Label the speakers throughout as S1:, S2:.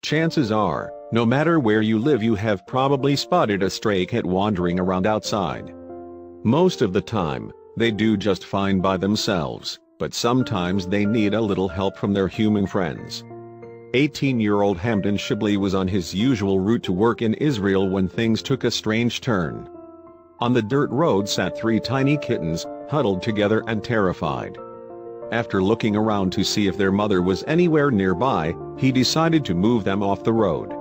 S1: Chances are, no matter where you live, you have probably spotted a stray cat wandering around outside. Most of the time, they do just fine by themselves, but sometimes they need a little help from their human friends. 18-year-old Hamdan Shibli was on his usual route to work in Israel when things took a strange turn. On the dirt road sat 3 tiny kittens, huddled together and terrified. After looking around to see if their mother was anywhere nearby, he decided to move them off the road.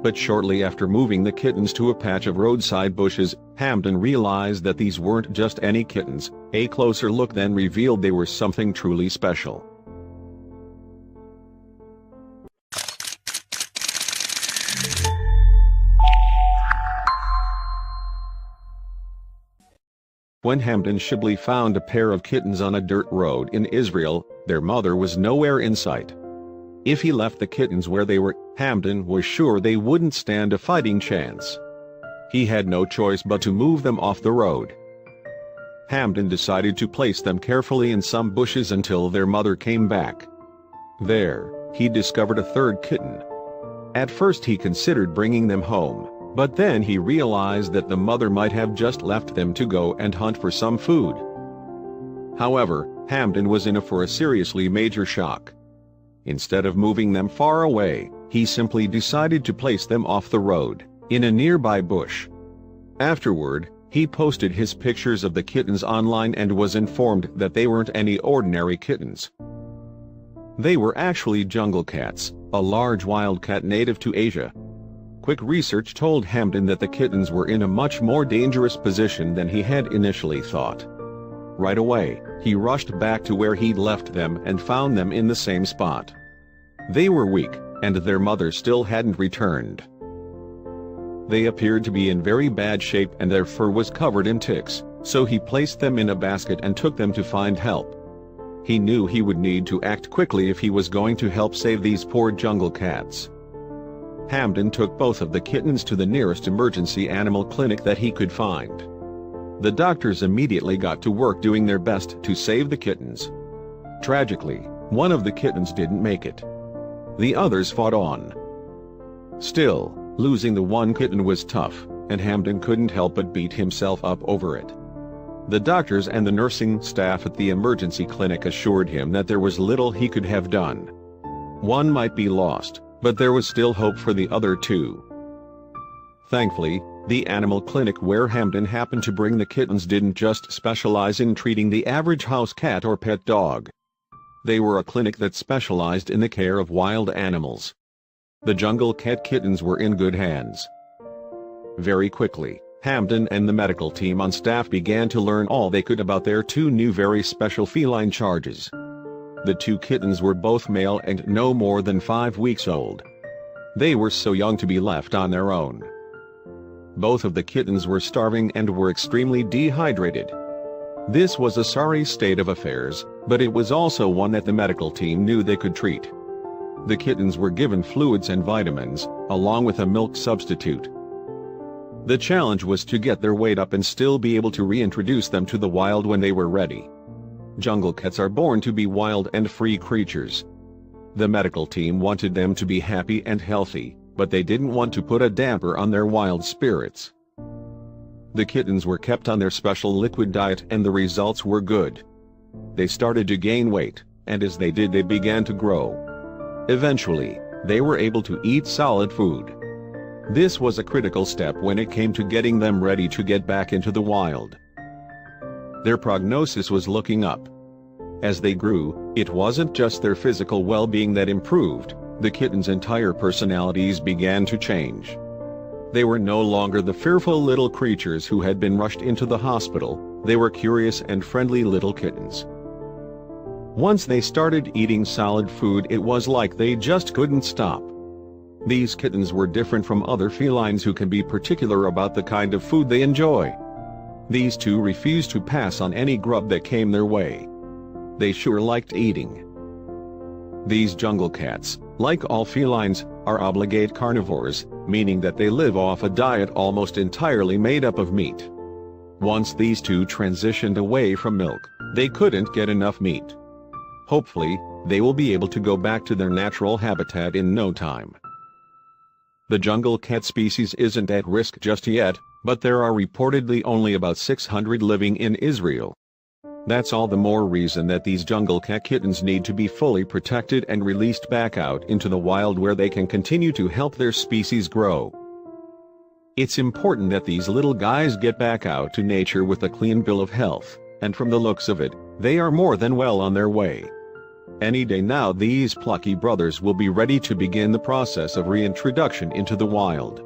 S1: But shortly after moving the kittens to a patch of roadside bushes, Hamdan realized that these weren't just any kittens. A closer look then revealed they were something truly special. When Hamdan Shibli found a pair of kittens on a dirt road in Israel, their mother was nowhere in sight. If he left the kittens where they were, Hamdan was sure they wouldn't stand a fighting chance. He had no choice but to move them off the road. Hamdan decided to place them carefully in some bushes until their mother came back. There, he discovered a third kitten. At first he considered bringing them home, but then he realized that the mother might have just left them to go and hunt for some food. However, Hamdan was in for a seriously major shock. Instead of moving them far away, he simply decided to place them off the road, in a nearby bush. Afterward, he posted his pictures of the kittens online and was informed that they weren't any ordinary kittens. They were actually jungle cats, a large wild cat native to Asia. Quick research told Hamdan that the kittens were in a much more dangerous position than he had initially thought. Right away, he rushed back to where he'd left them and found them in the same spot. They were weak, and their mother still hadn't returned. They appeared to be in very bad shape and their fur was covered in ticks, so he placed them in a basket and took them to find help. He knew he would need to act quickly if he was going to help save these poor jungle cats. Hamdan took both of the kittens to the nearest emergency animal clinic that he could find. The doctors immediately got to work doing their best to save the kittens. Tragically, one of the kittens didn't make it. The others fought on. Still, losing the one kitten was tough, and Hamdan couldn't help but beat himself up over it. The doctors and the nursing staff at the emergency clinic assured him that there was little he could have done. One might be lost, but there was still hope for the other 2. Thankfully, the animal clinic where Hamdan happened to bring the kittens didn't just specialize in treating the average house cat or pet dog. They were a clinic that specialized in the care of wild animals. The jungle cat kittens were in good hands. Very quickly, Hamdan and the medical team on staff began to learn all they could about their 2 new very special feline charges. The 2 kittens were both male and no more than 5 weeks old. They were so young to be left on their own. Both of the kittens were starving and were extremely dehydrated. This was a sorry state of affairs, but it was also one that the medical team knew they could treat. The kittens were given fluids and vitamins, along with a milk substitute. The challenge was to get their weight up and still be able to reintroduce them to the wild when they were ready. Jungle cats are born to be wild and free creatures. The medical team wanted them to be happy and healthy, but they didn't want to put a damper on their wild spirits. The kittens were kept on their special liquid diet and the results were good. They started to gain weight, and as they did they began to grow. Eventually, they were able to eat solid food. This was a critical step when it came to getting them ready to get back into the wild. Their prognosis was looking up. As they grew, it wasn't just their physical well-being that improved, the kittens' entire personalities began to change. They were no longer the fearful little creatures who had been rushed into the hospital, they were curious and friendly little kittens. Once they started eating solid food, it was like they just couldn't stop. These kittens were different from other felines who can be particular about the kind of food they enjoy. These 2 refused to pass on any grub that came their way. They sure liked eating. These jungle cats, like all felines, are obligate carnivores, meaning that they live off a diet almost entirely made up of meat. Once these 2 transitioned away from milk, they couldn't get enough meat. Hopefully, they will be able to go back to their natural habitat in no time. The jungle cat species isn't at risk just yet, but there are reportedly only about 600 living in Israel. That's all the more reason that these jungle cat kittens need to be fully protected and released back out into the wild where they can continue to help their species grow. It's important that these little guys get back out to nature with a clean bill of health, and from the looks of it, they are more than well on their way. Any day now these plucky brothers will be ready to begin the process of reintroduction into the wild.